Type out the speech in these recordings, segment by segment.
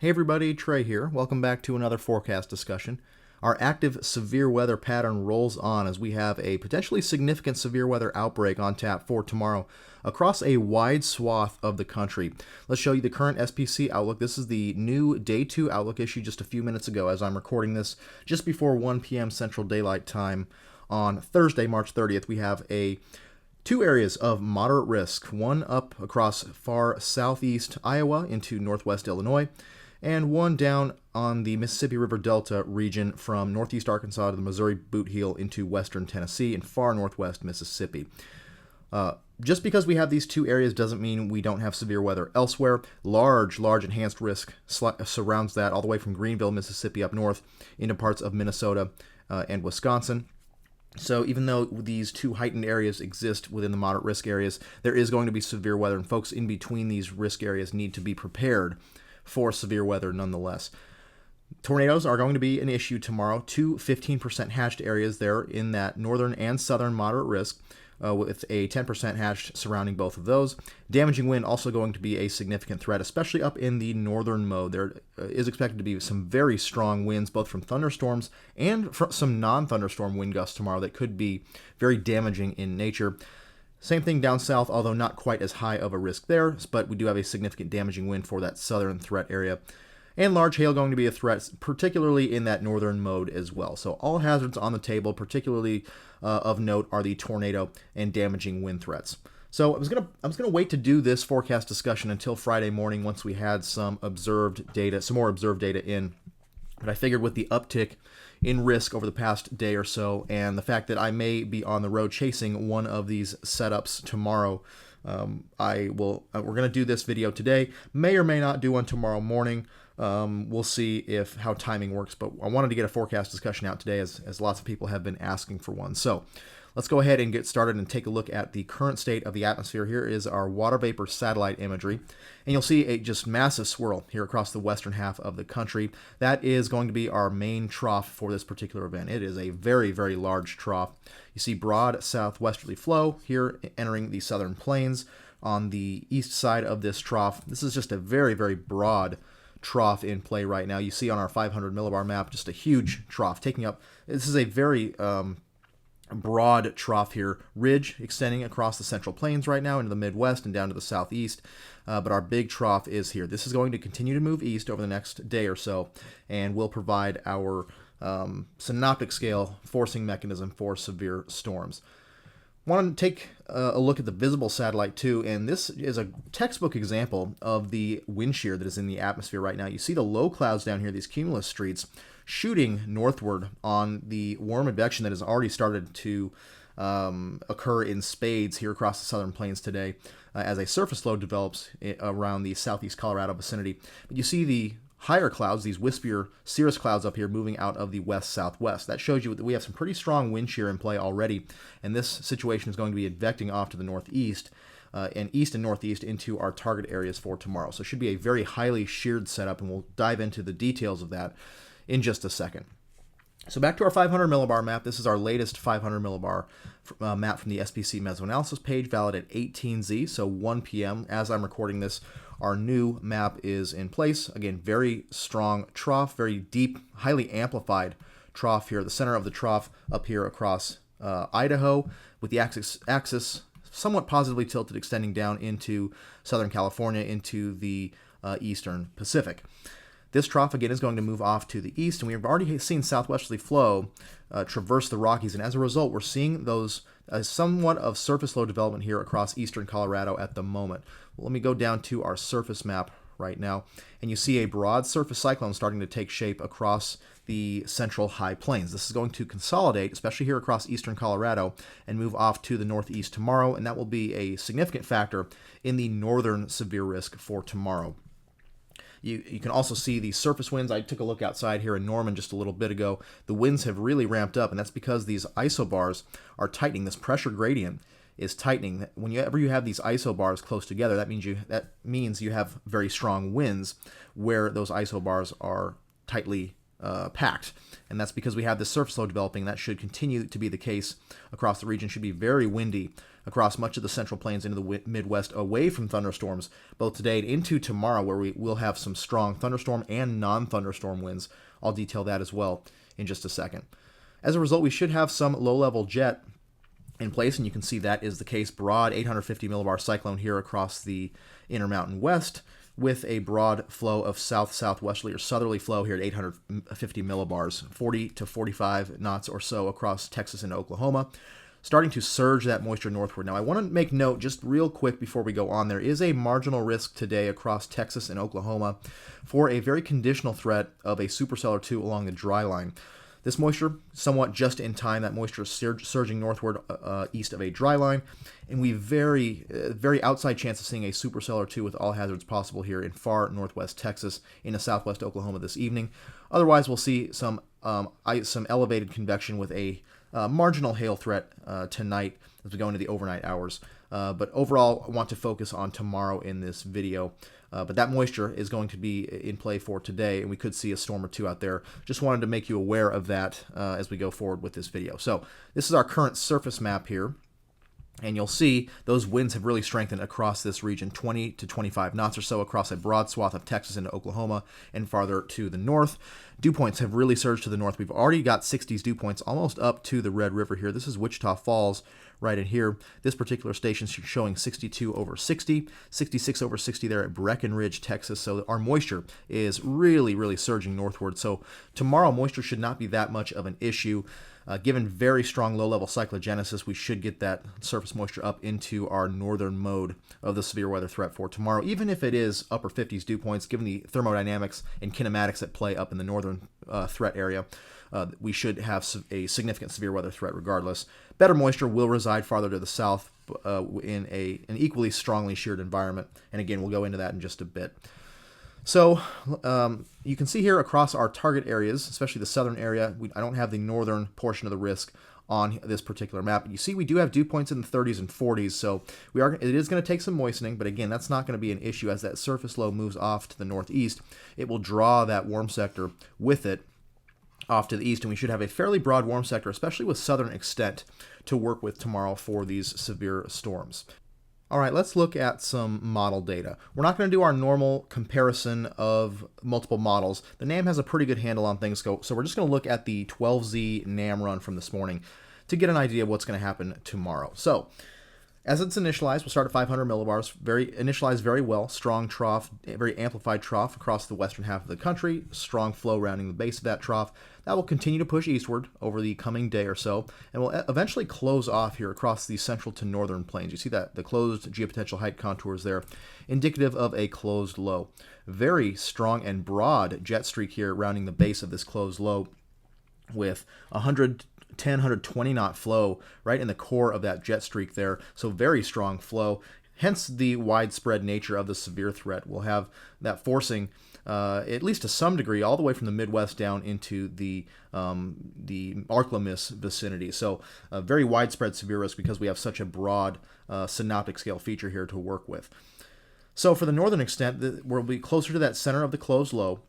Hey everybody, Trey here. Welcome back to another forecast discussion. Our active severe weather pattern rolls on as we have a potentially significant severe weather outbreak on tap for tomorrow across a wide swath of the country. Let's show you the current SPC outlook. This is the new Day 2 outlook issued just a few minutes ago as I'm recording this just before 1 p.m. Central Daylight Time on Thursday, March 30th. We have two areas of moderate risk, one up across far southeast Iowa into northwest Illinois, and one down on the Mississippi River Delta region from northeast Arkansas to the Missouri bootheel into western Tennessee and far northwest Mississippi. Just because we have these two areas doesn't mean we don't have severe weather elsewhere. Large enhanced risk surrounds that all the way from Greenville, Mississippi up north into parts of Minnesota and Wisconsin. So even though these two heightened areas exist within the moderate risk areas, there is going to be severe weather, and folks in between these risk areas need to be prepared for severe weather nonetheless. Tornadoes are going to be an issue tomorrow. Two 15% hatched areas there in that northern and southern moderate risk, with a 10% hatched surrounding both of those. Damaging wind also going to be a significant threat, especially up in the northern mode. There is expected to be some very strong winds, both from thunderstorms and from some non-thunderstorm wind gusts tomorrow that could be very damaging in nature. Same thing down south, although not quite as high of a risk there, but we do have a significant damaging wind for that southern threat area. And large hail going to be a threat, particularly in that northern mode as well. So all hazards on the table, particularly of note, are the tornado and damaging wind threats. So I was gonna wait to do this forecast discussion until Friday morning once we had some more observed data in. But I figured with the uptick in risk over the past day or so, and the fact that I may be on the road chasing one of these setups tomorrow, we're going to do this video today. May or may not do one tomorrow morning. We'll see how timing works, but I wanted to get a forecast discussion out today as lots of people have been asking for one. So let's go ahead and get started and take a look at the current state of the atmosphere. Here is our water vapor satellite imagery, and you'll see a just massive swirl here across the western half of the country. That is going to be our main trough for this particular event. It is a very, very large trough. You see broad southwesterly flow here entering the southern plains on the east side of this trough. This is just a very, very broad trough in play right now. You see on our 500 millibar map just a huge trough taking up. This is a very broad trough here, ridge extending across the central plains right now into the Midwest and down to the southeast, but our big trough is here. This is going to continue to move east over the next day or so, and will provide our synoptic scale forcing mechanism for severe storms. Want to take a look at the visible satellite too, and this is a textbook example of the wind shear that is in the atmosphere right now. You see the low clouds down here, these cumulus streets, shooting northward on the warm advection that has already started to occur in spades here across the southern plains today as a surface low develops around the southeast Colorado vicinity. But you see the higher clouds, these wispier cirrus clouds up here moving out of the west-southwest. That shows you that we have some pretty strong wind shear in play already, and this situation is going to be advecting off to the northeast and east and northeast into our target areas for tomorrow. So it should be a very highly sheared setup, and we'll dive into the details of that in just a second. So back to our 500 millibar map. This is our latest 500 millibar map from the SPC mesoanalysis page, valid at 18Z, so 1 p.m. As I'm recording this, our new map is in place. Again, very strong trough, very deep, highly amplified trough here. The center of the trough up here across Idaho, with the axis somewhat positively tilted, extending down into Southern California, into the eastern Pacific. This trough, again, is going to move off to the east, and we've already seen southwesterly flow traverse the Rockies, and as a result, we're seeing those somewhat of surface low development here across eastern Colorado at the moment. Well, let me go down to our surface map right now, and you see a broad surface cyclone starting to take shape across the central high plains. This is going to consolidate, especially here across eastern Colorado, and move off to the northeast tomorrow, and that will be a significant factor in the northern severe risk for tomorrow. You can also see the surface winds. I took a look outside here in Norman just a little bit ago. The winds have really ramped up, and that's because these isobars are tightening. This pressure gradient is tightening. Whenever you have these isobars close together, that means you have very strong winds where those isobars are tightly packed. And that's because we have this surface low developing. That should continue to be the case across the region. Should be very windy across much of the central plains into the Midwest away from thunderstorms, both today and into tomorrow, where we will have some strong thunderstorm and non-thunderstorm winds. I'll detail that as well in just a second. As a result, we should have some low-level jet in place, and you can see that is the case. Broad 850 millibar cyclone here across the Intermountain West, with a broad flow of south-southwesterly or southerly flow here at 850 millibars, 40 to 45 knots or so across Texas and Oklahoma, starting to surge that moisture northward. Now, I want to make note just real quick before we go on, there is a marginal risk today across Texas and Oklahoma for a very conditional threat of a supercell or two along the dry line. This moisture, somewhat just in time, that moisture is surging northward east of a dry line, and we very outside chance of seeing a supercell or two with all hazards possible here in far northwest Texas into southwest Oklahoma this evening. Otherwise, we'll see some elevated convection with a marginal hail threat tonight as we go into the overnight hours. But overall, I want to focus on tomorrow in this video. But that moisture is going to be in play for today, and we could see a storm or two out there. Just wanted to make you aware of that as we go forward with this video. So this is our current surface map here, and you'll see those winds have really strengthened across this region, 20 to 25 knots or so across a broad swath of Texas into Oklahoma and farther to the north. Dew points have really surged to the north. We've already got 60s dew points almost up to the Red River here. This is Wichita Falls right in here. This particular station is showing 62 over 60, 66 over 60 there at Breckenridge, Texas. So our moisture is really surging northward. So tomorrow, moisture should not be that much of an issue. Given very strong low-level cyclogenesis, we should get that surface moisture up into our northern mode of the severe weather threat for tomorrow, even if it is upper 50s dew points. Given the thermodynamics and kinematics at play up in the northern threat area, we should have a significant severe weather threat regardless. Better moisture will reside farther to the south in an equally strongly sheared environment, and again, we'll go into that in just a bit. So you can see here across our target areas, especially the southern area, I don't have the northern portion of the risk on this particular map. You see we do have dew points in the 30s and 40s, so it is going to take some moistening, but again, that's not going to be an issue as that surface low moves off to the northeast. It will draw that warm sector with it off to the east, and we should have a fairly broad warm sector, especially with southern extent, to work with tomorrow for these severe storms. All right, let's look at some model data. We're not going to do our normal comparison of multiple models. The NAM has a pretty good handle on things, so we're just going to look at the 12Z NAM run from this morning to get an idea of what's going to happen tomorrow. So, as it's initialized, we'll start at 500 millibars, initialized very well, strong trough, very amplified trough across the western half of the country, strong flow rounding the base of that trough. That will continue to push eastward over the coming day or so, and will eventually close off here across the central to northern plains. You see that the closed geopotential height contours there, indicative of a closed low. Very strong and broad jet streak here rounding the base of this closed low with 120 knot flow right in the core of that jet streak there. So very strong flow, hence the widespread nature of the severe threat. We'll have that forcing at least to some degree all the way from the Midwest down into the Arklamis vicinity. So very widespread severe risk because we have such a broad synoptic scale feature here to work with. So for the northern extent, we'll be closer to that center of the closed low.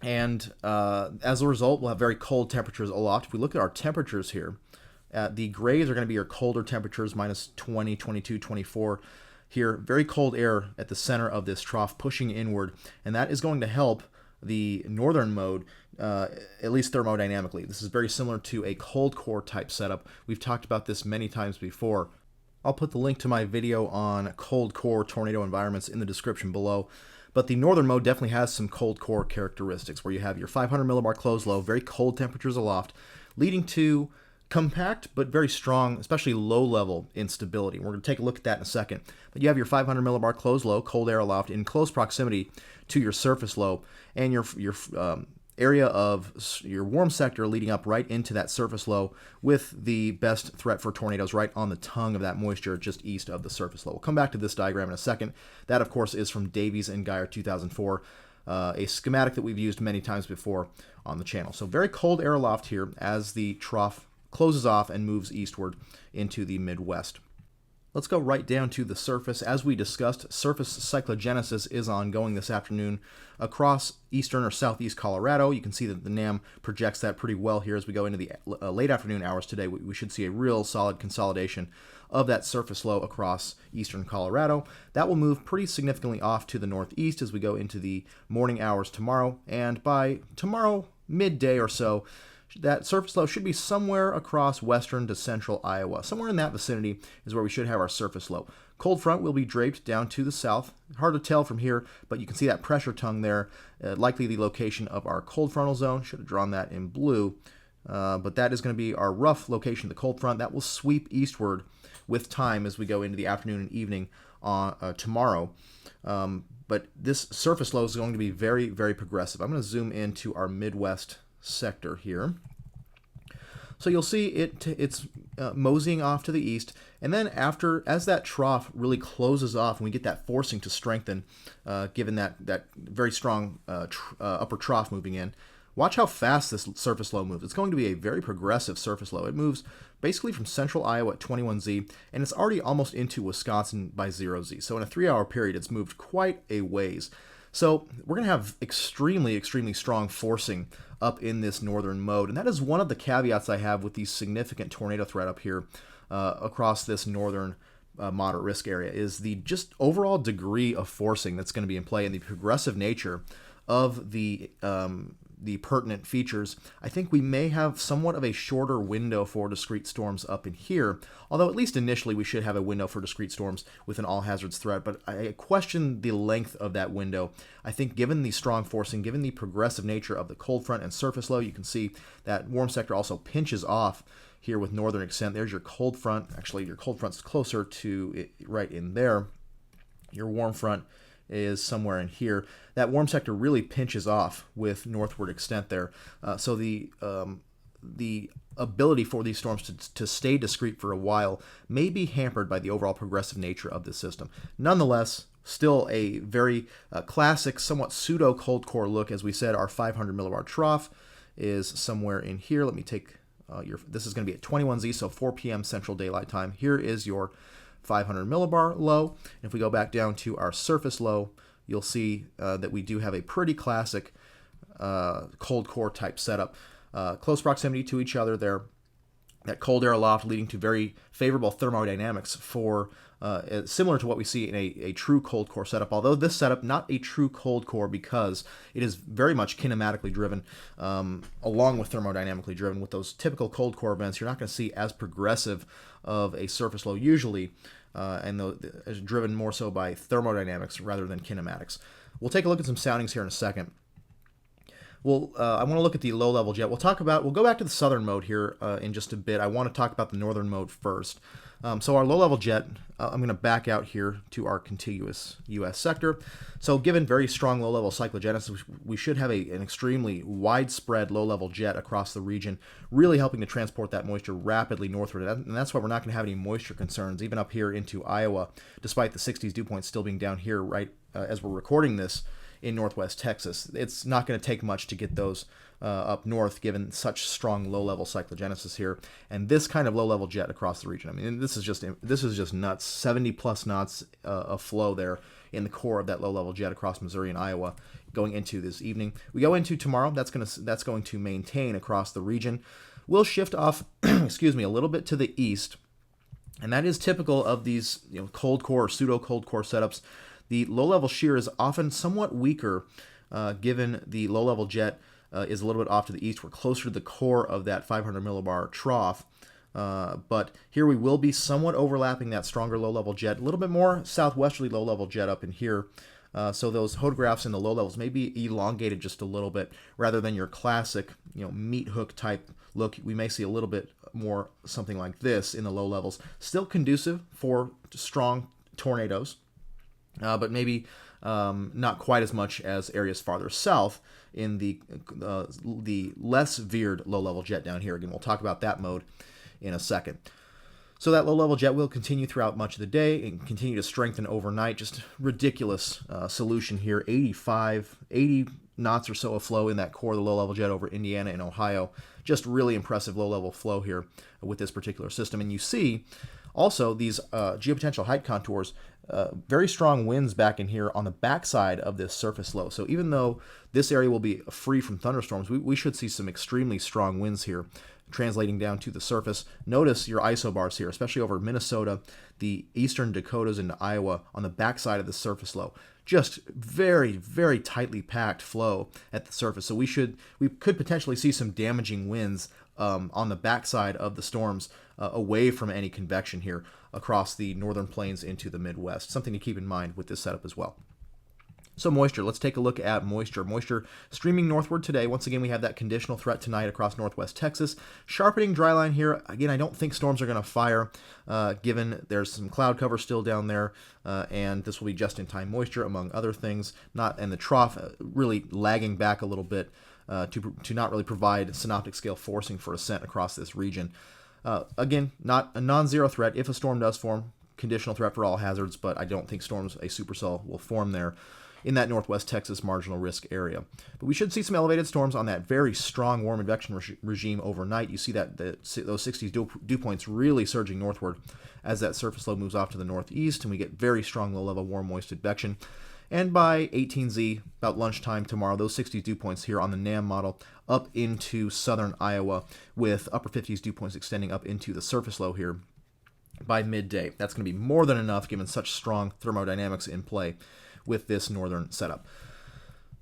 And as a result, we'll have very cold temperatures aloft. If we look at our temperatures here, the grays are going to be your colder temperatures, minus 20, 22, 24. Here, very cold air at the center of this trough pushing inward, and that is going to help the northern mode, at least thermodynamically. This is very similar to a cold core type setup. We've talked about this many times before. I'll put the link to my video on cold core tornado environments in the description below. But the northern mode definitely has some cold core characteristics where you have your 500 millibar closed low, very cold temperatures aloft, leading to compact but very strong, especially low-level instability. We're going to take a look at that in a second. But you have your 500 millibar closed low, cold air aloft, in close proximity to your surface low, and your area of your warm sector leading up right into that surface low with the best threat for tornadoes right on the tongue of that moisture just east of the surface low. We'll come back to this diagram in a second. That, of course, is from Davies and Geyer 2004, a schematic that we've used many times before on the channel. So very cold air aloft here as the trough closes off and moves eastward into the Midwest. Let's go right down to the surface. As we discussed, surface cyclogenesis is ongoing this afternoon across eastern or southeast Colorado. You can see that the NAM projects that pretty well here as we go into the late afternoon hours today. We should see a real solid consolidation of that surface low across eastern Colorado. That will move pretty significantly off to the northeast as we go into the morning hours tomorrow. And by tomorrow midday or so, that surface low should be somewhere across western to central Iowa. Somewhere in that vicinity is where we should have our surface low. Cold front will be draped down to the south. Hard to tell from here, but you can see that pressure tongue there, likely the location of our cold frontal zone. Should have drawn that in blue, but that is going to be our rough location of the cold front. That will sweep eastward with time as we go into the afternoon and evening tomorrow. But this surface low is going to be very, very progressive. I'm going to zoom into our Midwest sector here. So you'll see it's moseying off to the east, and then as that trough really closes off and we get that forcing to strengthen, given that very strong upper trough moving in, watch how fast this surface low moves. It's going to be a very progressive surface low. It moves basically from central Iowa at 21Z, and it's already almost into Wisconsin by 0Z. So in a 3-hour period, it's moved quite a ways. So we're going to have extremely, extremely strong forcing up in this northern mode. And that is one of the caveats I have with the significant tornado threat up here across this northern moderate risk area, is the just overall degree of forcing that's going to be in play and the progressive nature of the pertinent features. I think we may have somewhat of a shorter window for discrete storms up in here, although at least initially we should have a window for discrete storms with an all hazards threat, but I question the length of that window. I think given the strong forcing, given the progressive nature of the cold front and surface low, you can see that warm sector also pinches off here with northern extent. There's your cold front. Actually, your cold front's closer to it right in there. Your warm front is somewhere in here. That warm sector really pinches off with northward extent there. So the ability for these storms to stay discrete for a while may be hampered by the overall progressive nature of this system. Nonetheless, still a very classic, somewhat pseudo cold core look. As we said, our 500 millibar trough is somewhere in here. Let me take this is going to be at 21Z, so 4 p.m. Central Daylight Time. Here is your 500 millibar low. And if we go back down to our surface low, you'll see that we do have a pretty classic cold core type setup. Close proximity to each other there. That cold air aloft leading to very favorable thermodynamics for similar to what we see in a true cold core setup. Although this setup, not a true cold core because it is very much kinematically driven along with thermodynamically driven. With those typical cold core events, you're not going to see as progressive of a surface low usually, and is driven more so by thermodynamics rather than kinematics. We'll take a look at some soundings here in a second. Well, I want to look at the low-level jet. We'll go back to the southern mode here in just a bit. I want to talk about the northern mode first. So our low-level jet, I'm going to back out here to our contiguous U.S. sector. So given very strong low-level cyclogenesis, we should have an extremely widespread low-level jet across the region, really helping to transport that moisture rapidly northward. And that's why we're not going to have any moisture concerns, even up here into Iowa, despite the 60s dew point still being down here right as we're recording this in northwest Texas. It's not going to take much to get those up north, given such strong low-level cyclogenesis here, and this kind of low-level jet across the region. I mean, this is just nuts. 70+ knots of flow there in the core of that low-level jet across Missouri and Iowa going into this evening. We go into tomorrow. That's going to maintain across the region. We'll shift off, excuse me, a little bit to the east, and that is typical of these cold core or pseudo cold core setups. The low-level shear is often somewhat weaker, given the low-level jet is a little bit off to the east. We're closer to the core of that 500 millibar trough, but here we will be somewhat overlapping that stronger low-level jet, a little bit more southwesterly low-level jet up in here. So those photographs in the low levels may be elongated just a little bit, rather than your classic meat hook type look. We may see a little bit more something like this in the low levels. Still conducive for strong tornadoes. But maybe not quite as much as areas farther south in the less veered low-level jet down here. Again, we'll talk about that mode in a second. So that low-level jet will continue throughout much of the day and continue to strengthen overnight. Just ridiculous solution here. 80 knots or so of flow in that core of the low-level jet over Indiana and Ohio. Just really impressive low-level flow here with this particular system. And you see Also, these geopotential height contours, very strong winds back in here on the backside of this surface low. So even though this area will be free from thunderstorms, we should see some extremely strong winds here translating down to the surface. Notice your isobars here, especially over Minnesota, the eastern Dakotas, into Iowa on the backside of the surface low. Just very, very tightly packed flow at the surface. So we could potentially see some damaging winds on the backside of the storms away from any convection here across the northern plains into the Midwest. Something to keep in mind with this setup as well. So moisture, let's take a look at moisture. Moisture streaming northward today. Once again, we have that conditional threat tonight across northwest Texas. Sharpening dry line here. Again, I don't think storms are going to fire, given there's some cloud cover still down there, and this will be just-in-time moisture, among other things. And the trough really lagging back a little bit to not really provide synoptic scale forcing for ascent across this region. Again, not a non-zero threat. If a storm does form, conditional threat for all hazards, but I don't think a supercell will form there in that northwest Texas marginal risk area. But we should see some elevated storms on that very strong warm advection regime overnight. You see that those 60s dew points really surging northward as that surface low moves off to the northeast, and we get very strong low-level warm moist advection. And by 18Z, about lunchtime tomorrow, those 60s dew points here on the NAM model up into southern Iowa, with upper 50s dew points extending up into the surface low here by midday. That's going to be more than enough given such strong thermodynamics in play with this northern setup.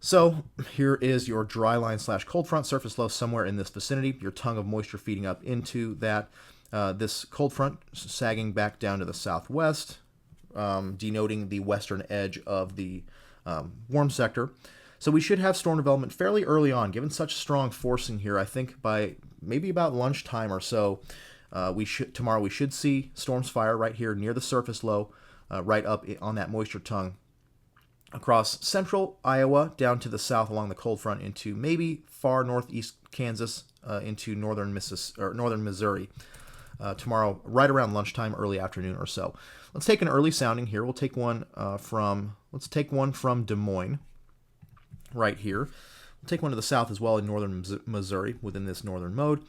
So here is your dry line / cold front surface low somewhere in this vicinity, your tongue of moisture feeding up into that. This cold front sagging back down to the southwest, denoting the western edge of the warm sector. So we should have storm development fairly early on, given such strong forcing here. I think by maybe about lunchtime or so, tomorrow we should see storms fire right here near the surface low, right up on that moisture tongue, across central Iowa down to the south along the cold front into maybe far northeast Kansas, into northern Missouri. Tomorrow, right around lunchtime, early afternoon or so. Let's take an early sounding here. We'll take one from Des Moines, right here. We'll take one to the south as well in northern Missouri within this northern mode.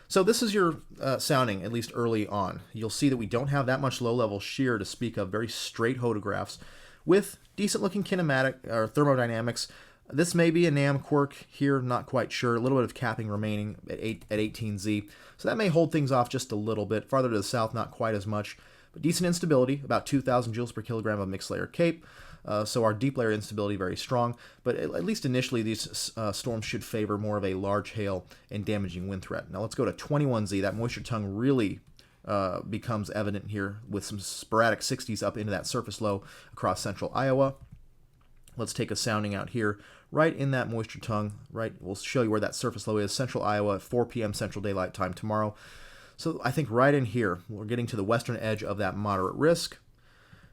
So this is your sounding, at least early on. You'll see that we don't have that much low-level shear to speak of. Very straight photographs with decent-looking kinematic or thermodynamics. This may be a NAM quirk here, not quite sure. A little bit of capping remaining at 18Z. So that may hold things off just a little bit. Farther to the south, not quite as much. But decent instability, about 2,000 joules per kilogram of mixed layer CAPE. So our deep layer instability very strong. But at least initially, these storms should favor more of a large hail and damaging wind threat. Now let's go to 21Z. That moisture tongue really becomes evident here with some sporadic 60s up into that surface low across central Iowa. Let's take a sounding out here, right in that moisture tongue, right? We'll show you where that surface low is, central Iowa at 4 p.m. Central Daylight Time tomorrow. So I think right in here, we're getting to the western edge of that moderate risk,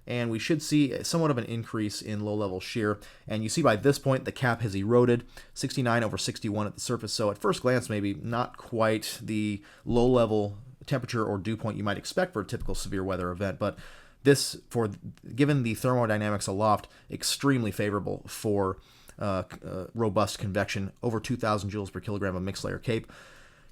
and we should see somewhat of an increase in low-level shear. And you see by this point, the cap has eroded, 69/61 at the surface. So at first glance, maybe not quite the low-level temperature or dew point you might expect for a typical severe weather event, but this, given the thermodynamics aloft, extremely favorable for robust convection, over 2,000 joules per kilogram of mixed layer CAPE.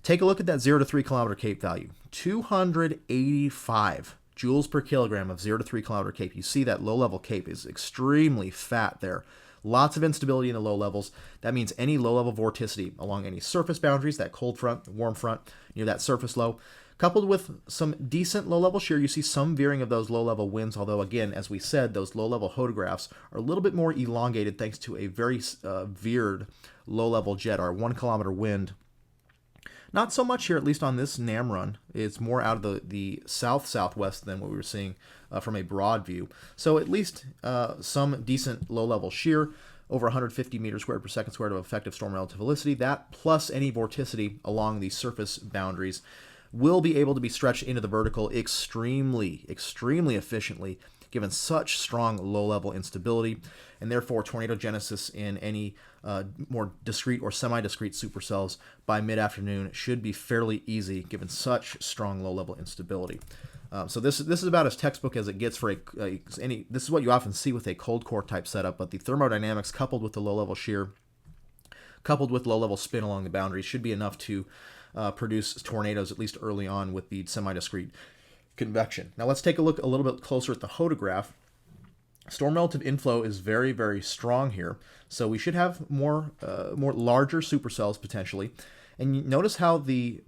Take a look at that 0 to 3 kilometer CAPE value, 285 joules per kilogram of 0 to 3 kilometer CAPE. You see that low-level CAPE is extremely fat there. Lots of instability in the low levels. That means any low-level vorticity along any surface boundaries, that cold front, warm front, near that surface low, coupled with some decent low-level shear. You see some veering of those low-level winds, although, again, as we said, those low-level photographs are a little bit more elongated thanks to a very veered low-level jet, our 1 kilometer wind. Not so much here, at least on this NAM run. It's more out of the south-southwest than what we were seeing from a broad view. So at least some decent low-level shear, over 150 meters squared per second squared of effective storm relative velocity. That plus any vorticity along the surface boundaries will be able to be stretched into the vertical extremely, extremely efficiently, given such strong low-level instability, and therefore tornado genesis in any more discrete or semi-discrete supercells by mid-afternoon should be fairly easy, given such strong low-level instability. So this is about as textbook as it gets for any. This is what you often see with a cold core type setup, but the thermodynamics coupled with the low-level shear, coupled with low-level spin along the boundaries, should be enough to produce tornadoes, at least early on, with the semi-discrete convection. Now let's take a look a little bit closer at the hodograph. Storm relative inflow is very, very strong here, so we should have more larger supercells potentially. And you notice how the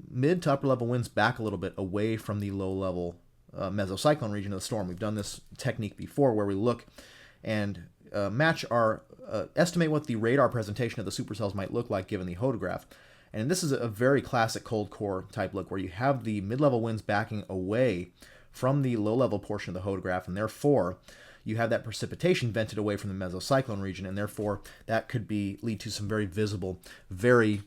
mid to upper level winds back a little bit away from the low level mesocyclone region of the storm. We've done this technique before where we look and estimate what the radar presentation of the supercells might look like given the hodograph. And this is a very classic cold core type look where you have the mid-level winds backing away from the low-level portion of the hodograph, and therefore you have that precipitation vented away from the mesocyclone region, and therefore that could lead to some very visible, very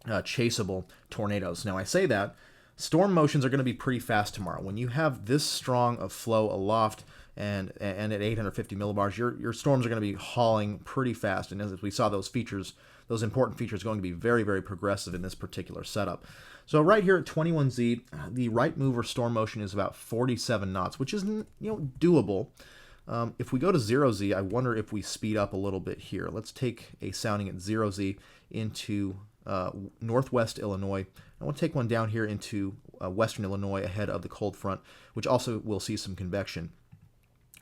chaseable tornadoes. Now I say that storm motions are going to be pretty fast tomorrow. When you have this strong of flow aloft and at 850 millibars, your storms are going to be hauling pretty fast. And as we saw, those important features going to be very, very progressive in this particular setup. So right here at 21Z, the right mover storm motion is about 47 knots, which is doable. If we go to 0Z, I wonder if we speed up a little bit here. Let's take a sounding at 0Z into northwest Illinois. I want to take one down here into western Illinois ahead of the cold front, which also will see some convection.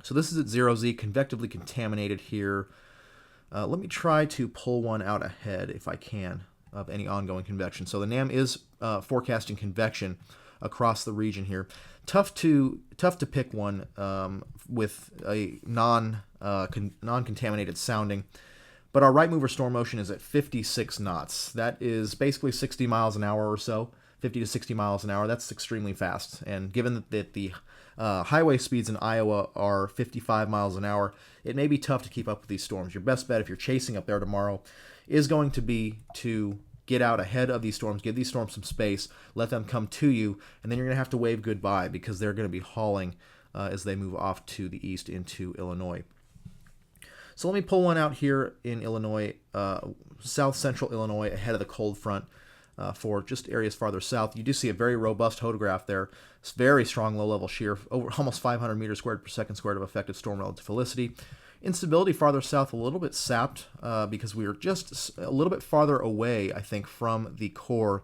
So this is at 0Z, convectively contaminated here. Let me try to pull one out ahead if I can of any ongoing convection. So the NAM is forecasting convection across the region here. Tough to pick one with a non-contaminated sounding. But our right mover storm motion is at 56 knots. That is basically 60 miles an hour or so, 50 to 60 miles an hour. That's extremely fast. And given that the highway speeds in Iowa are 55 miles an hour, it may be tough to keep up with these storms. Your best bet if you're chasing up there tomorrow is going to be to get out ahead of these storms, give these storms some space, let them come to you, and then you're going to have to wave goodbye because they're going to be hauling as they move off to the east into Illinois. So let me pull one out here in Illinois, south central Illinois, ahead of the cold front for just areas farther south. You do see a very robust hodograph there. It's very strong low-level shear, over almost 500 meters squared per second squared of effective storm relative felicity. Instability farther south, a little bit sapped because we are just a little bit farther away, I think, from the core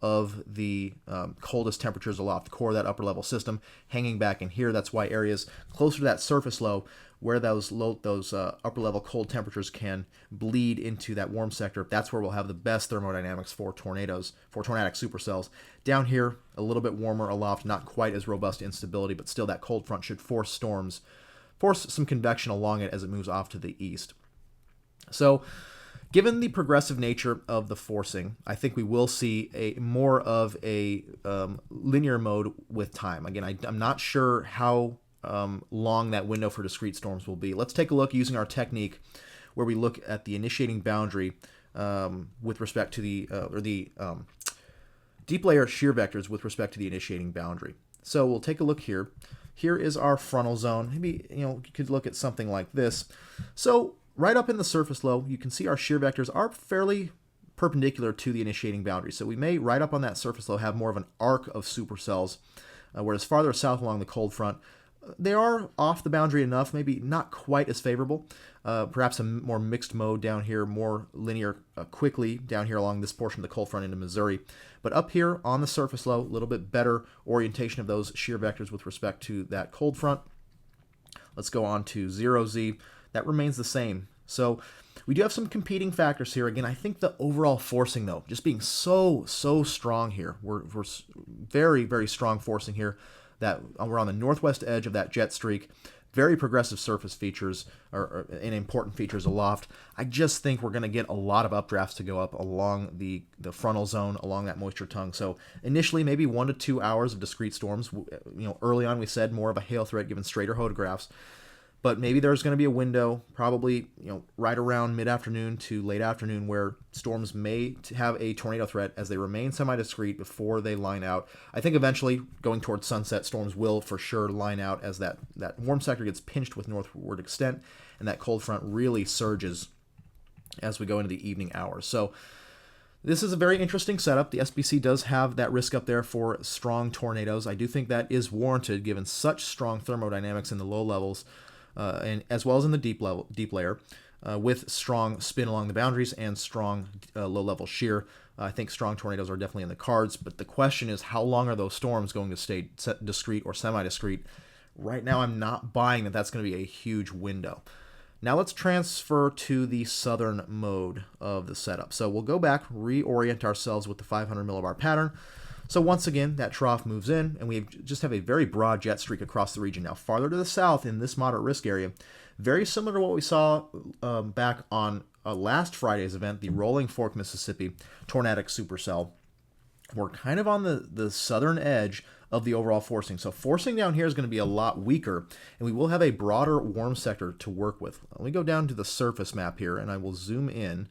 of the coldest temperatures aloft, the core of that upper level system, hanging back in here. That's why areas closer to that surface low, where those upper level cold temperatures can bleed into that warm sector, that's where we'll have the best thermodynamics for tornadoes, for tornadic supercells. Down here, a little bit warmer aloft, not quite as robust instability, but still that cold front should force some convection along it as it moves off to the east. So given the progressive nature of the forcing, I think we will see more of a linear mode with time. Again, I'm not sure how long that window for discrete storms will be. Let's take a look using our technique where we look at the initiating boundary with respect to the deep layer shear vectors with respect to the initiating boundary. So we'll take a look here. Here is our frontal zone. Maybe you could look at something like this. So right up in the surface low, you can see our shear vectors are fairly perpendicular to the initiating boundary. So we may, right up on that surface low, have more of an arc of supercells, whereas farther south along the cold front, they are off the boundary enough, maybe not quite as favorable. Perhaps a more mixed mode down here, more linear quickly down here along this portion of the cold front into Missouri. But up here on the surface low, a little bit better orientation of those shear vectors with respect to that cold front. Let's go on to 0Z. That remains the same. So we do have some competing factors here. Again, I think the overall forcing, though, just being so strong here. We're very, very strong forcing here. That we're on the northwest edge of that jet streak. Very progressive surface features and important features aloft. I just think we're going to get a lot of updrafts to go up along the frontal zone, along that moisture tongue. So initially, maybe 1 to 2 hours of discrete storms. Early on we said more of a hail threat given straighter hodographs. But maybe there's going to be a window, probably right around mid-afternoon to late afternoon, where storms may have a tornado threat as they remain semi-discrete before they line out. I think eventually, going towards sunset, storms will for sure line out as that warm sector gets pinched with northward extent, and that cold front really surges as we go into the evening hours. So this is a very interesting setup. The SBC does have that risk up there for strong tornadoes. I do think that is warranted given such strong thermodynamics in the low levels. And as well as in the deep layer. with strong spin along the boundaries and strong low-level shear. I think strong tornadoes are definitely in the cards, but the question is, how long are those storms going to stay discrete or semi-discrete? Right now, I'm not buying that that's going to be a huge window. Now let's transfer to the southern mode of the setup. So we'll go back, reorient ourselves with the 500 millibar pattern. So once again, that trough moves in, and we just have a very broad jet streak across the region. Now, farther to the south in this moderate risk area, very similar to what we saw back on last Friday's event, the Rolling Fork, Mississippi tornadic supercell. We're kind of on the southern edge of the overall forcing. So forcing down here is going to be a lot weaker, and we will have a broader warm sector to work with. Let me go down to the surface map here, and I will zoom in,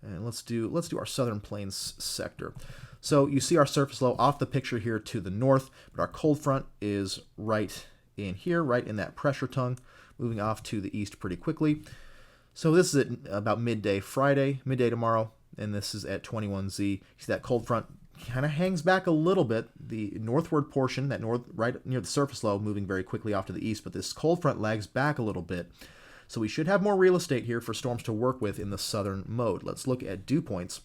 and let's do our southern plains sector. So you see our surface low off the picture here to the north, but our cold front is right in here, right in that pressure tongue, moving off to the east pretty quickly. So this is at about midday Friday, midday tomorrow, and this is at 21Z. You see that cold front kind of hangs back a little bit. The northward portion, that right near the surface low, moving very quickly off to the east, but this cold front lags back a little bit. So we should have more real estate here for storms to work with in the southern mode. Let's look at dew points.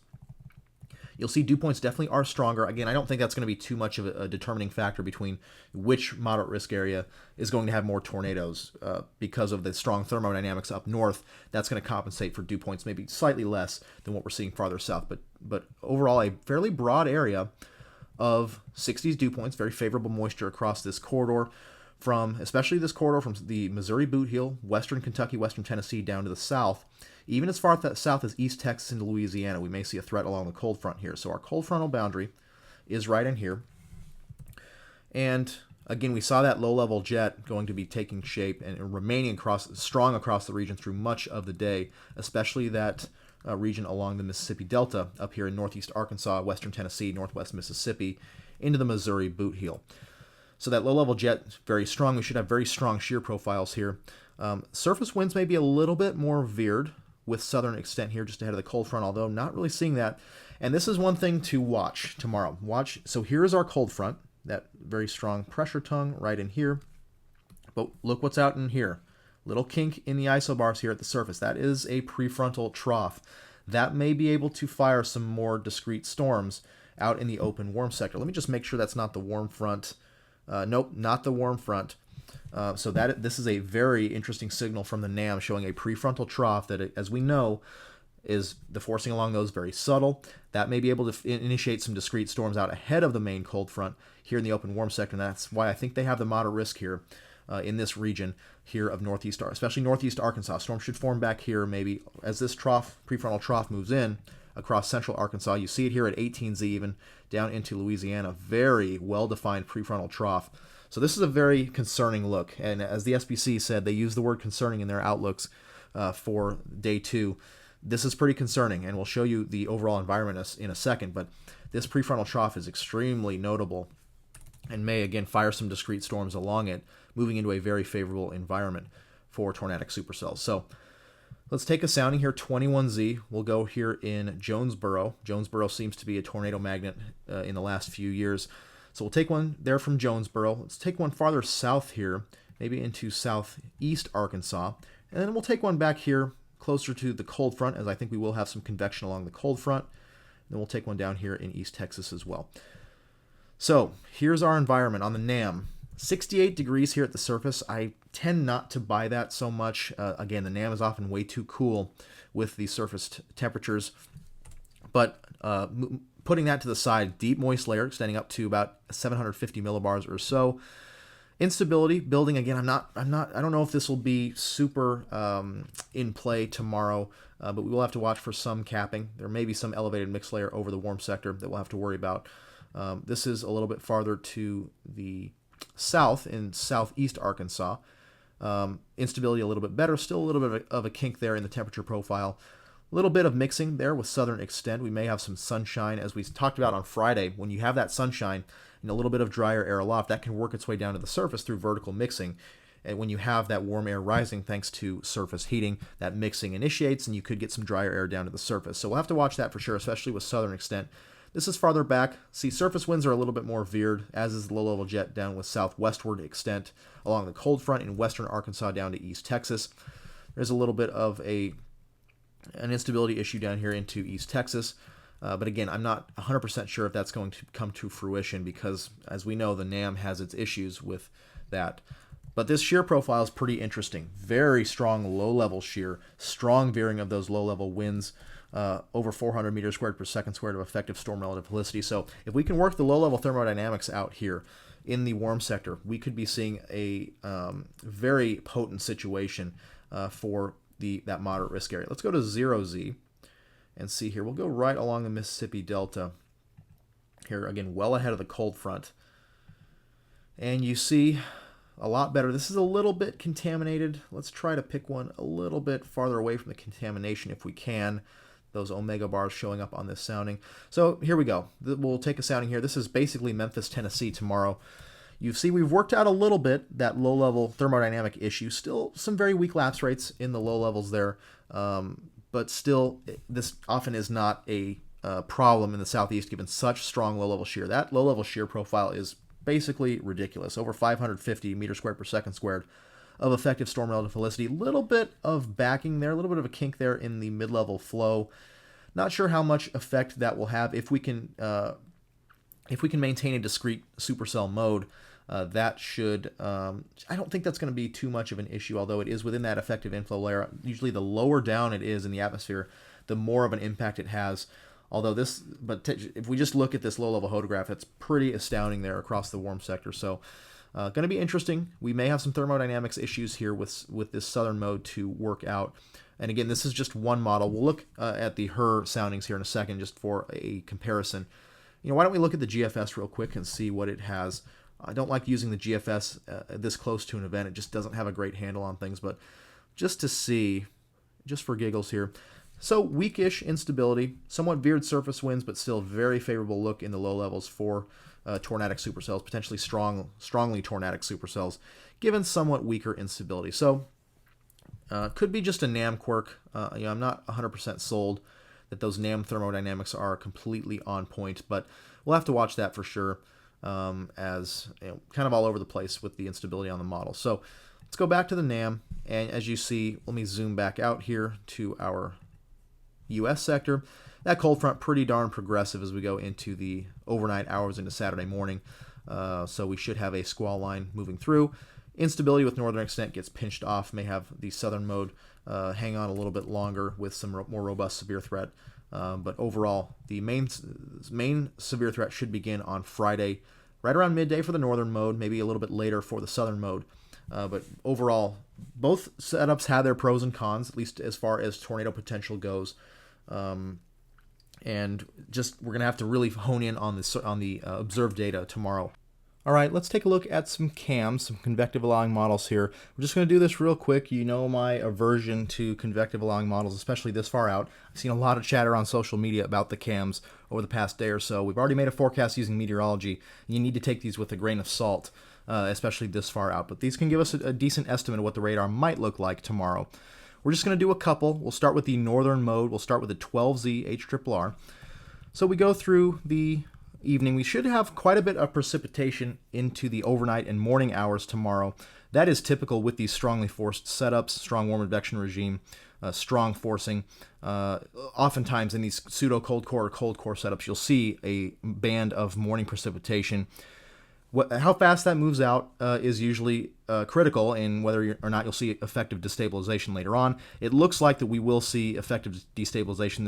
You'll see dew points definitely are stronger. Again, I don't think that's going to be too much of a determining factor between which moderate risk area is going to have more tornadoes because of the strong thermodynamics up north. That's going to compensate for dew points maybe slightly less than what we're seeing farther south. But overall, a fairly broad area of 60s dew points, very favorable moisture across this corridor, especially this corridor from the Missouri Bootheel, western Kentucky, western Tennessee down to the south. Even as far south as East Texas into Louisiana, we may see a threat along the cold front here. So our cold frontal boundary is right in here. And again, we saw that low-level jet going to be taking shape and remaining strong across the region through much of the day, especially that region along the Mississippi Delta up here in northeast Arkansas, western Tennessee, northwest Mississippi, into the Missouri Bootheel. So that low-level jet is very strong. We should have very strong shear profiles here. Surface winds may be a little bit more veered with southern extent here just ahead of the cold front, although not really seeing that. And this is one thing to watch tomorrow. So here is our cold front, that very strong pressure tongue right in here. But look what's out in here. Little kink in the isobars here at the surface. That is a prefrontal trough. That may be able to fire some more discrete storms out in the open warm sector. Let me just make sure that's not the warm front. Nope, not the warm front. So this is a very interesting signal from the NAM showing a prefrontal trough that, as we know, is the forcing along those very subtle. That may be able to initiate some discrete storms out ahead of the main cold front here in the open warm sector. And that's why I think they have the moderate risk here in this region here of northeast, especially northeast Arkansas. Storms should form back here maybe as this prefrontal trough moves in across central Arkansas. You see it here at 18Z even down into Louisiana. Very well-defined prefrontal trough. So this is a very concerning look. And as the SPC said, they use the word concerning in their outlooks for day 2. This is pretty concerning, and we'll show you the overall environment in a second. But this prefrontal trough is extremely notable and may, again, fire some discrete storms along it, moving into a very favorable environment for tornadic supercells. So let's take a sounding here, 21Z. We'll go here in Jonesboro. Jonesboro seems to be a tornado magnet in the last few years. So we'll take one there from Jonesboro. Let's take one farther south here, maybe into southeast Arkansas. And then we'll take one back here closer to the cold front, as I think we will have some convection along the cold front. Then we'll take one down here in East Texas as well. So here's our environment on the NAM. 68 degrees here at the surface. I tend not to buy that so much. Again, the NAM is often way too cool with the surface temperatures. But putting that to the side, deep moist layer extending up to about 750 millibars or so. Instability building again. I don't know if this will be super in play tomorrow, but we will have to watch for some capping. There may be some elevated mixed layer over the warm sector that we'll have to worry about. This is a little bit farther to the south in southeast Arkansas. Instability a little bit better, still a little bit of a kink there in the temperature profile. A little bit of mixing there with southern extent. We may have some sunshine, as we talked about on Friday. When you have that sunshine and a little bit of drier air aloft, that can work its way down to the surface through vertical mixing. And when you have that warm air rising thanks to surface heating, that mixing initiates and you could get some drier air down to the surface. So we'll have to watch that for sure, especially with southern extent. This is farther back. See, surface winds are a little bit more veered, as is the low-level jet down with southwestward extent along the cold front in western Arkansas down to East Texas. There's a little bit of an instability issue down here into East Texas. But again, I'm not 100% sure if that's going to come to fruition because, as we know, the NAM has its issues with that. But this shear profile is pretty interesting. Very strong low-level shear, strong veering of those low-level winds, over 400 meters squared per second squared of effective storm relative helicity. So if we can work the low-level thermodynamics out here in the warm sector, we could be seeing a very potent situation for that moderate risk area. Let's go to 0Z and see here. We'll go right along the Mississippi Delta here, again, well ahead of the cold front. And you see a lot better. This is a little bit contaminated. Let's try to pick one a little bit farther away from the contamination if we can. Those omega bars showing up on this sounding. So here we go. We'll take a sounding here. This is basically Memphis, Tennessee tomorrow. You see we've worked out a little bit that low-level thermodynamic issue. Still some very weak lapse rates in the low levels there. But still, this often is not a problem in the southeast given such strong low-level shear. That low-level shear profile is basically ridiculous. Over 550 meters squared per second squared of effective storm relative helicity. Little bit of backing there, a little bit of a kink there in the mid-level flow. Not sure how much effect that will have if we can maintain a discrete supercell mode. That should, I don't think that's going to be too much of an issue, although it is within that effective inflow layer. Usually the lower down it is in the atmosphere, the more of an impact it has. Although if we just look at this low-level hodograph, it's pretty astounding there across the warm sector. So going to be interesting. We may have some thermodynamics issues here with this southern mode to work out. And again, this is just one model. We'll look at the HER soundings here in a second just for a comparison. Why don't we look at the GFS real quick and see what it has. I don't like using the GFS this close to an event. It just doesn't have a great handle on things. But just to see, just for giggles here. So weakish instability, somewhat veered surface winds, but still very favorable look in the low levels for tornadic supercells, potentially strongly tornadic supercells, given somewhat weaker instability. So could be just a NAM quirk. I'm not 100% sold that those NAM thermodynamics are completely on point, but we'll have to watch that for sure. As kind of all over the place with the instability on the model. So let's go back to the NAM, and as you see, let me zoom back out here to our U.S. sector. That cold front pretty darn progressive as we go into the overnight hours into Saturday morning. So we should have a squall line moving through. Instability with northern extent gets pinched off, may have the southern mode hang on a little bit longer with some more robust severe threat. But overall, the main severe threat should begin on Friday, right around midday for the northern mode, maybe a little bit later for the southern mode. But overall, both setups have their pros and cons, at least as far as tornado potential goes. And just we're going to have to really hone in on the observed data tomorrow. All right, let's take a look at some cams, some convective allowing models here. We're just going to do this real quick. You know my aversion to convective allowing models, especially this far out. I've seen a lot of chatter on social media about the cams over the past day or so. We've already made a forecast using meteorology. You need to take these with a grain of salt, especially this far out. But these can give us a decent estimate of what the radar might look like tomorrow. We're just going to do a couple. We'll start with the northern mode. We'll start with the 12Z HRRR. So we go through the evening. We should have quite a bit of precipitation into the overnight and morning hours tomorrow. That is typical with these strongly forced setups, strong warm advection regime, strong forcing. Oftentimes in these pseudo cold core or cold core setups, you'll see a band of morning precipitation. How fast that moves out is usually critical in whether or not you'll see effective destabilization later on. It looks like that we will see effective destabilization.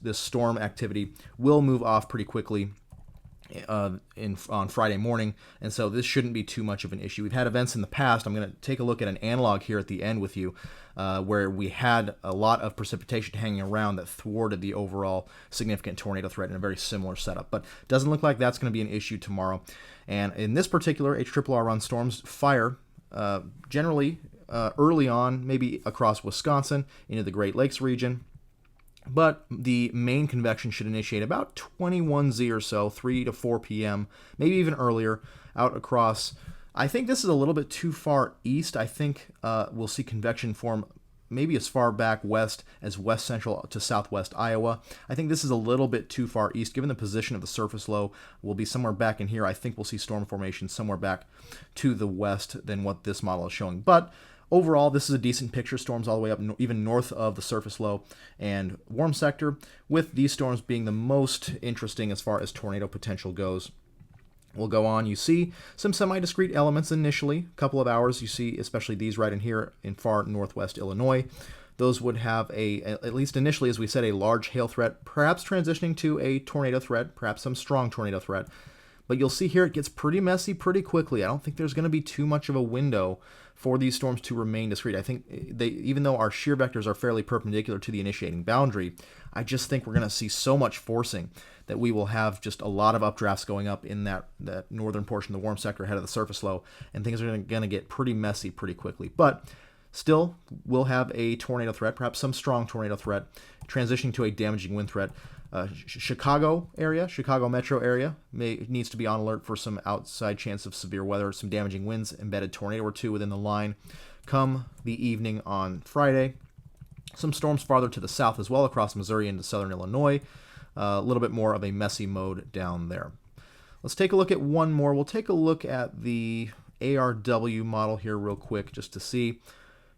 This storm activity will move off pretty quickly on Friday morning, and so this shouldn't be too much of an issue. We've had events in the past. I'm going to take a look at an analog here at the end with you where we had a lot of precipitation hanging around that thwarted the overall significant tornado threat in a very similar setup, but doesn't look like that's going to be an issue tomorrow. And in this particular HRRR run storms fire generally early on, maybe across Wisconsin into the Great Lakes region. But the main convection should initiate about 21Z or so, 3 to 4 p.m., maybe even earlier, out across. I think this is a little bit too far east. I think we'll see convection form maybe as far back west as west central to southwest Iowa. I think this is a little bit too far east. Given the position of the surface low, we'll be somewhere back in here. I think we'll see storm formation somewhere back to the west than what this model is showing. But Overall, this is a decent picture. Storms all the way up even north of the surface low and warm sector, with these storms being the most interesting as far as tornado potential goes. We'll go on. You see some semi-discrete elements initially. A couple of hours, you see especially these right in here in far northwest Illinois. Those would have at least initially, as we said, a large hail threat, perhaps transitioning to a tornado threat, perhaps some strong tornado threat. But you'll see here it gets pretty messy pretty quickly. I don't think there's going to be too much of a window for these storms to remain discrete. I think even though our shear vectors are fairly perpendicular to the initiating boundary, I just think we're going to see so much forcing that we will have just a lot of updrafts going up in that northern portion of the warm sector ahead of the surface low, and things are going to get pretty messy pretty quickly. But still, we'll have a tornado threat, perhaps some strong tornado threat, transitioning to a damaging wind threat. Chicago metro area needs to be on alert for some outside chance of severe weather, some damaging winds, embedded tornado or two within the line. Come the evening on Friday, some storms farther to the south as well across Missouri into southern Illinois. A little bit more of a messy mode down there. Let's take a look at one more. We'll take a look at the ARW model here real quick just to see.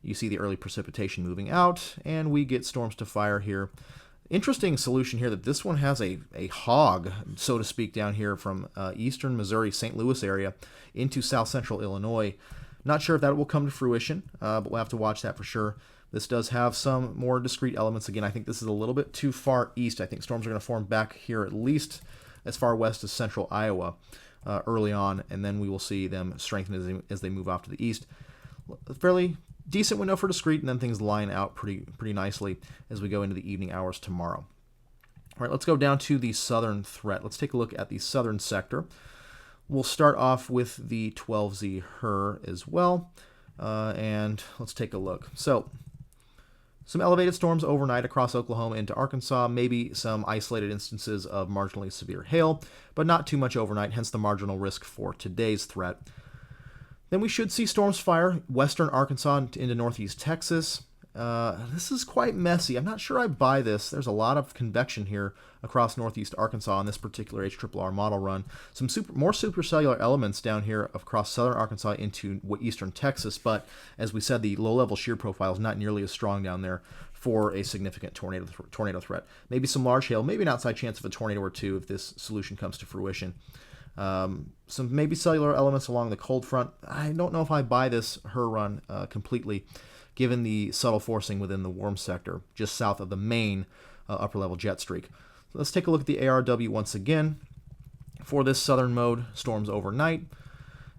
You see the early precipitation moving out, and we get storms to fire here. Interesting solution here that this one has a hog, so to speak, down here from eastern Missouri, St. Louis area into south central Illinois. Not sure if that will come to fruition, but we'll have to watch that for sure. This does have some more discrete elements. Again, I think this is a little bit too far east. I think storms are going to form back here at least as far west as central Iowa early on, and then we will see them strengthen as they move off to the east. Fairly decent window for discrete, and then things line out pretty nicely as we go into the evening hours tomorrow. All right, let's go down to the southern threat. Let's take a look at the southern sector. We'll start off with the 12Z HER as well, and let's take a look. So, some elevated storms overnight across Oklahoma into Arkansas, maybe some isolated instances of marginally severe hail, but not too much overnight, hence the marginal risk for today's threat. Then we should see storms fire western Arkansas into northeast Texas. This is quite messy. I'm not sure I buy this. There's a lot of convection here across northeast Arkansas on this particular HRRR model run. Some more supercellular elements down here across southern Arkansas into eastern Texas, but as we said, the low-level shear profile is not nearly as strong down there for a significant tornado threat. Maybe some large hail, maybe an outside chance of a tornado or two if this solution comes to fruition. Some maybe cellular elements along the cold front. I don't know if I buy this HER run completely, given the subtle forcing within the warm sector, just south of the main upper-level jet streak. So let's take a look at the ARW once again. For this southern mode, storms overnight,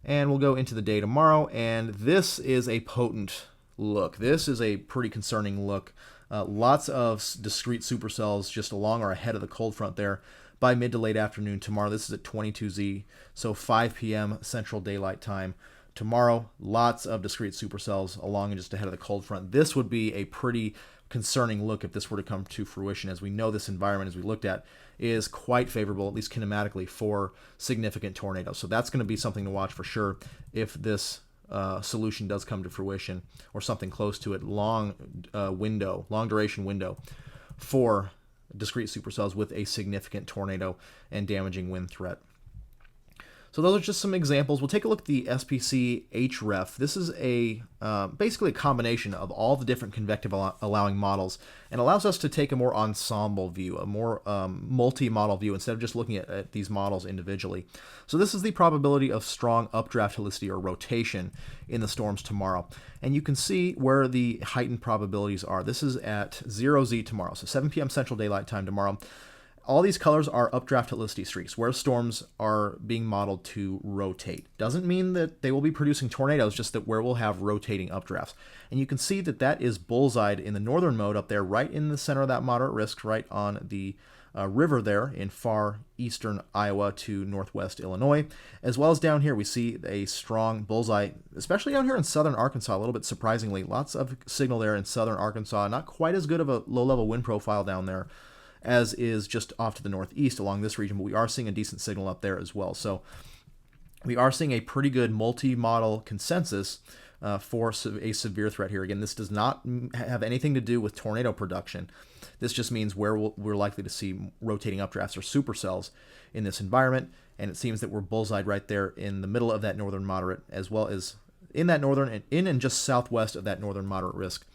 and we'll go into the day tomorrow, and this is a potent look. This is a pretty concerning look. Lots of discrete supercells just along or ahead of the cold front there. By mid to late afternoon tomorrow, this is at 22Z, so 5 p.m. Central Daylight Time. Tomorrow, lots of discrete supercells along and just ahead of the cold front. This would be a pretty concerning look if this were to come to fruition. As we know, this environment, as we looked at, is quite favorable, at least kinematically, for significant tornadoes. So that's going to be something to watch for sure if this solution does come to fruition, or something close to it. Long duration window for discrete supercells with a significant tornado and damaging wind threat. So those are just some examples. We'll take a look at the SPC HREF. This is basically a combination of all the different convective allowing models, and allows us to take a more ensemble view, a more multi-model view, instead of just looking at these models individually. So this is the probability of strong updraft helicity or rotation in the storms tomorrow. And you can see where the heightened probabilities are. This is at 0Z tomorrow, so 7 p.m. Central Daylight Time tomorrow. All these colors are updraft helicity streaks, where storms are being modeled to rotate. Doesn't mean that they will be producing tornadoes, just that where we'll have rotating updrafts. And you can see that that is bullseyed in the northern mode up there, right in the center of that moderate risk, right on the river there in far eastern Iowa to northwest Illinois. As well as down here, we see a strong bullseye, especially down here in southern Arkansas, a little bit surprisingly. Lots of signal there in southern Arkansas. Not quite as good of a low-level wind profile down there as is just off to the northeast along this region, but we are seeing a decent signal up there as well. So we are seeing a pretty good multi-model consensus for a severe threat here. Again, this does not have anything to do with tornado production. This just means where we're likely to see rotating updrafts or supercells in this environment, and it seems that we're bullseyed right there in the middle of that northern moderate, as well as in that northern, in and just southwest of that northern moderate risk,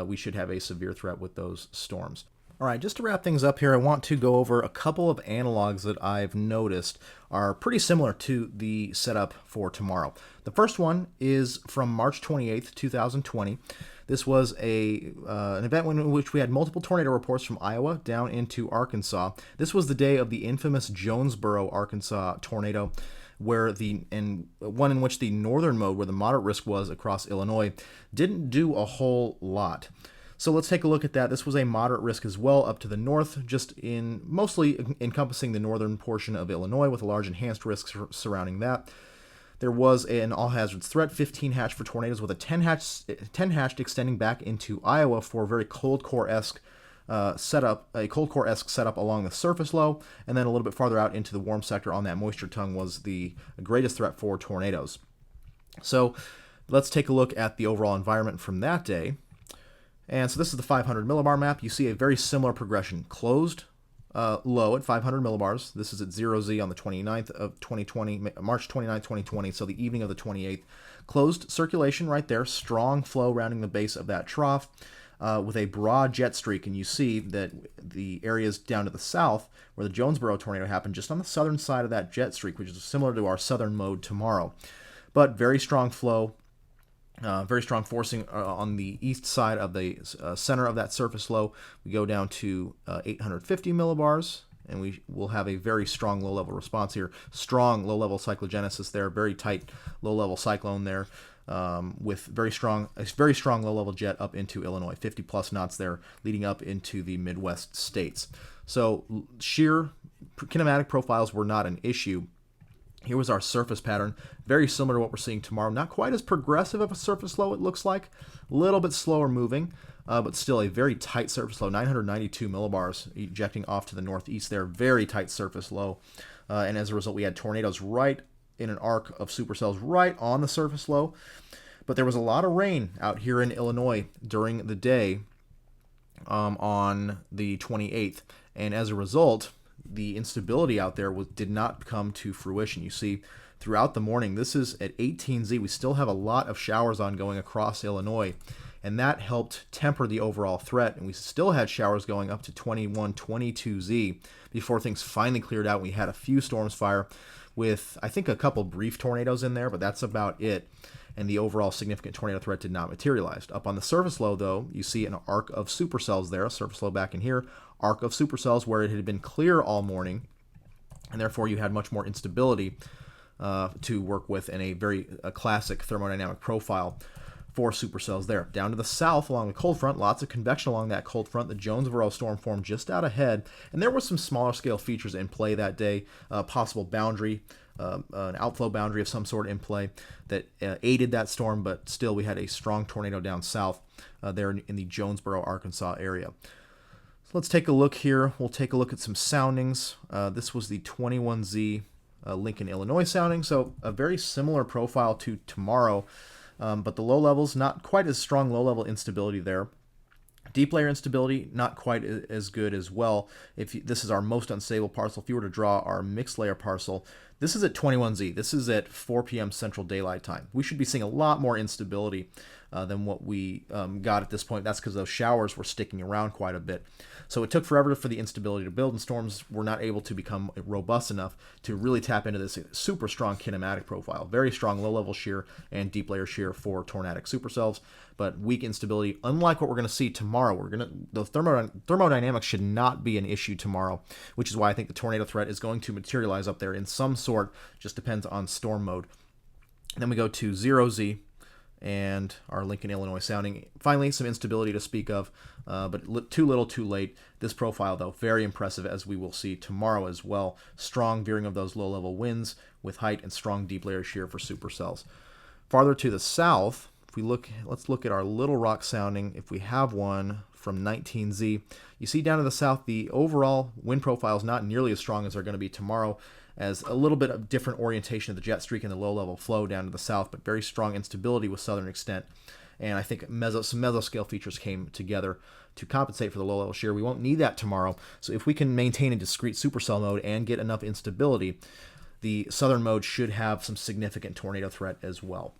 we should have a severe threat with those storms. All right, just to wrap things up here, I want to go over a couple of analogs that I've noticed are pretty similar to the setup for tomorrow. The first one is from March 28th, 2020. This was an event in which we had multiple tornado reports from Iowa down into Arkansas. This was the day of the infamous Jonesboro, Arkansas tornado, one in which the northern mode, where the moderate risk was across Illinois, didn't do a whole lot. So let's take a look at that. This was a moderate risk as well up to the north, mostly encompassing the northern portion of Illinois with a large enhanced risk surrounding that. There was an all hazards threat, 15 hatch for tornadoes with a 10 hatched extending back into Iowa for a very cold core-esque setup along the surface low, and then a little bit farther out into the warm sector on that moisture tongue was the greatest threat for tornadoes. So let's take a look at the overall environment from that day. And so this is the 500 millibar map. You see a very similar progression. Closed low at 500 millibars. This is at 0Z on the 29th of 2020, March 29th, 2020, so the evening of the 28th. Closed circulation right there. Strong flow rounding the base of that trough with a broad jet streak. And you see that the areas down to the south where the Jonesboro tornado happened just on the southern side of that jet streak, which is similar to our southern mode tomorrow. But very strong flow. Very strong forcing on the east side of the center of that surface low. We go down to 850 millibars, and we will have a very strong low-level response here. Strong low-level cyclogenesis there, very tight low-level cyclone there, with a very strong low-level jet up into Illinois, 50-plus knots there, leading up into the Midwest states. So shear kinematic profiles were not an issue. Here was our surface pattern, very similar to what we're seeing tomorrow. Not quite as progressive of a surface low, it looks like. A little bit slower moving, but still a very tight surface low, 992 millibars ejecting off to the northeast there. Very tight surface low. And as a result, we had tornadoes right in an arc of supercells right on the surface low. But there was a lot of rain out here in Illinois during the day on the 28th. And as a result, the instability out there did not come to fruition. You see, throughout the morning, this is at 18Z, we still have a lot of showers ongoing across Illinois, and that helped temper the overall threat, and we still had showers going up to 21, 22Z before things finally cleared out. We had a few storms fire with, I think, a couple brief tornadoes in there, but that's about it, and the overall significant tornado threat did not materialize. Up on the surface low, though, you see an arc of supercells there, a surface low back in here, arc of supercells where it had been clear all morning, and therefore you had much more instability to work with in a classic thermodynamic profile for supercells there. Down to the south along the cold front, lots of convection along that cold front. The Jonesboro storm formed just out ahead, and there were some smaller scale features in play that day, possible boundary, an outflow boundary of some sort in play that aided that storm, but still we had a strong tornado down south there in the Jonesboro, Arkansas area. So let's take a look here. We'll take a look at some soundings. This was the 21Z Lincoln, Illinois sounding, so a very similar profile to tomorrow, but the low levels, not quite as strong low-level instability there. Deep layer instability, not quite as good as well. This is our most unstable parcel. If you were to draw our mixed layer parcel, this is at 21Z. This is at 4 p.m. Central Daylight Time. We should be seeing a lot more instability than what we got at this point. That's because those showers were sticking around quite a bit. So it took forever for the instability to build, and storms were not able to become robust enough to really tap into this super strong kinematic profile. Very strong low-level shear and deep layer shear for tornadic supercells, but weak instability. Unlike what we're going to see tomorrow, the thermodynamics should not be an issue tomorrow, which is why I think the tornado threat is going to materialize up there in some sort. Just depends on storm mode. Then we go to 0Z and our Lincoln, Illinois sounding. Finally, some instability to speak of, but too little, too late. This profile, though, very impressive, as we will see tomorrow as well. Strong veering of those low-level winds with height and strong deep layer shear for supercells. Farther to the south, let's look at our Little Rock sounding, if we have one, from 19Z. You see down to the south, the overall wind profile is not nearly as strong as they're going to be tomorrow, as a little bit of different orientation of the jet streak and the low-level flow down to the south, but very strong instability with southern extent. And I think some mesoscale features came together to compensate for the low-level shear. We won't need that tomorrow, so if we can maintain a discrete supercell mode and get enough instability, the southern mode should have some significant tornado threat as well.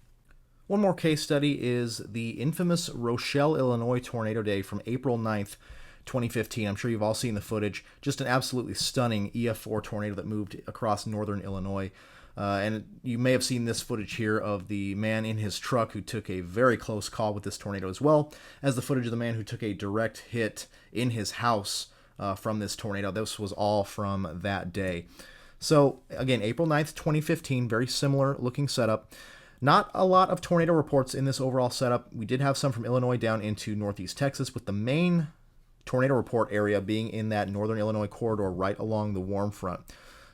One more case study is the infamous Rochelle, Illinois tornado day from April 9th, 2015. I'm sure you've all seen the footage. Just an absolutely stunning EF4 tornado that moved across northern Illinois. And you may have seen this footage here of the man in his truck who took a very close call with this tornado, as well as the footage of the man who took a direct hit in his house from this tornado. This was all from that day. So again, April 9th, 2015, very similar looking setup. Not a lot of tornado reports in this overall setup. We did have some from Illinois down into northeast Texas, with the main tornado report area being in that northern Illinois corridor right along the warm front.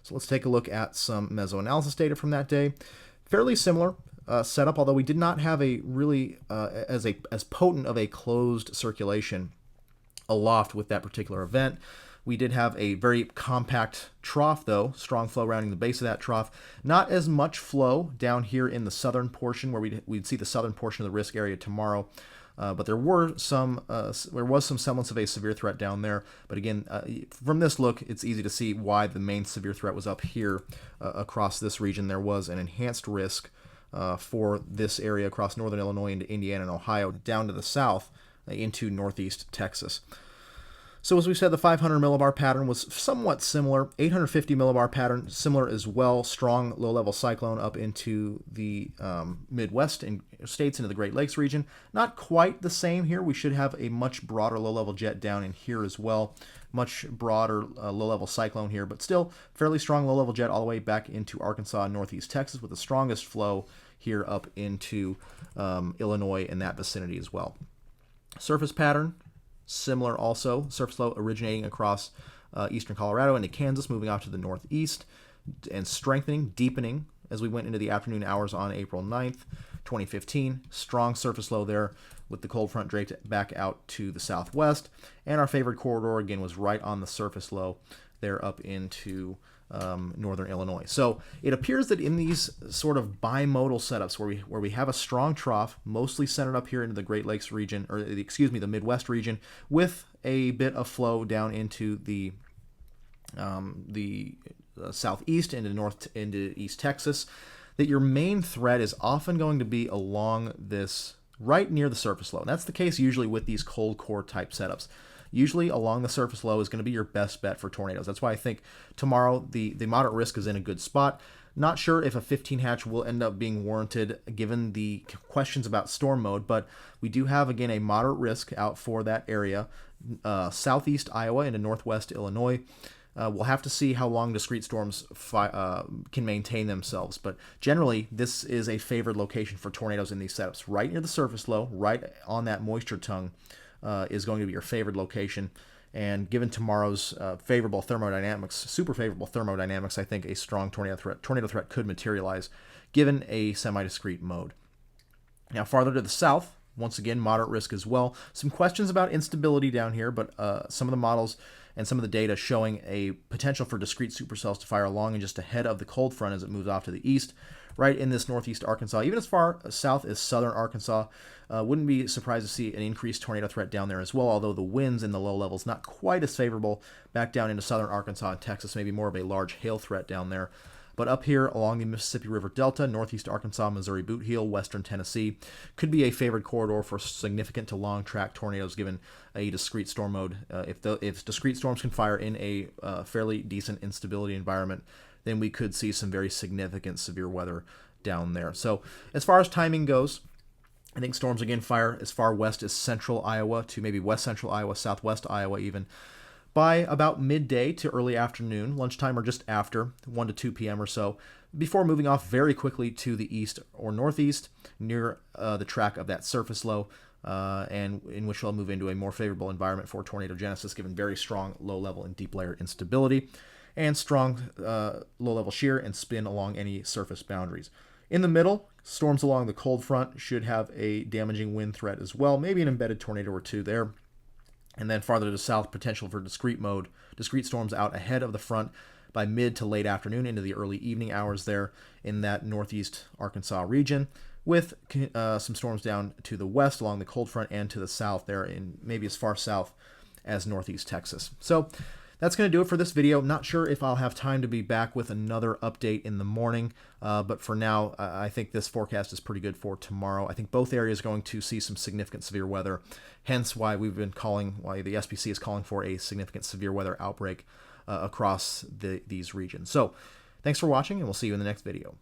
So let's take a look at some mesoanalysis data from that day. Fairly similar setup, although we did not have a really as potent of a closed circulation aloft with that particular event. We did have a very compact trough, though, strong flow rounding the base of that trough. Not as much flow down here in the southern portion, where we'd see the southern portion of the risk area tomorrow. But there was some semblance of a severe threat down there. But again, from this look, it's easy to see why the main severe threat was up here across this region. There was an enhanced risk for this area across northern Illinois into Indiana and Ohio, down to the south into northeast Texas. So as we said, the 500 millibar pattern was somewhat similar. 850 millibar pattern, similar as well. Strong low-level cyclone up into the Midwest and states, into the Great Lakes region. Not quite the same here. We should have a much broader low-level jet down in here as well. Much broader low-level cyclone here, but still fairly strong low-level jet all the way back into Arkansas and northeast Texas, with the strongest flow here up into Illinois and that vicinity as well. Surface pattern, similar also. Surface flow originating across eastern Colorado into Kansas, moving off to the northeast, and strengthening, deepening as we went into the afternoon hours on April 9th, 2015. Strong surface flow there, with the cold front draped back out to the southwest. And our favored corridor, again, was right on the surface low there up into northern Illinois. So it appears that in these sort of bimodal setups where we have a strong trough, mostly centered up here into the Great Lakes region, or the Midwest region, with a bit of flow down into the southeast into East Texas, that your main threat is often going to be along this right near the surface low. And that's the case usually with these cold core type setups. Usually along the surface low is going to be your best bet for tornadoes. That's why I think tomorrow the moderate risk is in a good spot. Not sure if a 15 hatch will end up being warranted given the questions about storm mode, but we do have, again, a moderate risk out for that area. Southeast Iowa into northwest Illinois. We'll have to see how long discrete storms can maintain themselves, but generally this is a favored location for tornadoes in these setups. Right near the surface low, right on that moisture tongue, is going to be your favored location. And given tomorrow's favorable thermodynamics, super favorable thermodynamics, I think a strong tornado threat could materialize given a semi-discrete mode. Now, farther to the south, once again, moderate risk as well. Some questions about instability down here, but some of the models and some of the data showing a potential for discrete supercells to fire along and just ahead of the cold front as it moves off to the east, right in this northeast Arkansas, even as far south as southern Arkansas. Wouldn't be surprised to see an increased tornado threat down there as well, although the winds in the low levels not quite as favorable back down into southern Arkansas and Texas, maybe more of a large hail threat down there. But up here along the Mississippi River Delta, northeast Arkansas, Missouri bootheel, western Tennessee, could be a favored corridor for significant to long track tornadoes given a discrete storm mode. If discrete storms can fire in a fairly decent instability environment, then we could see some very significant severe weather down there. So as far as timing goes, I think storms again fire as far west as central Iowa to maybe west central Iowa, southwest Iowa even, by about midday to early afternoon, lunchtime or just after, 1 to 2 p.m. or so, before moving off very quickly to the east or northeast near the track of that surface low, and in which they'll move into a more favorable environment for tornadogenesis given very strong low-level and deep layer instability and strong low-level shear and spin along any surface boundaries. In the middle, storms along the cold front should have a damaging wind threat as well, maybe an embedded tornado or two there. And then farther to the south, potential for discrete storms out ahead of the front by mid to late afternoon into the early evening hours there in that northeast Arkansas region, with some storms down to the west along the cold front and to the south there in maybe as far south as northeast Texas. So that's going to do it for this video. Not sure if I'll have time to be back with another update in the morning, but for now, I think this forecast is pretty good for tomorrow. I think both areas are going to see some significant severe weather, hence why why the SPC is calling for a significant severe weather outbreak across these regions. So thanks for watching, and we'll see you in the next video.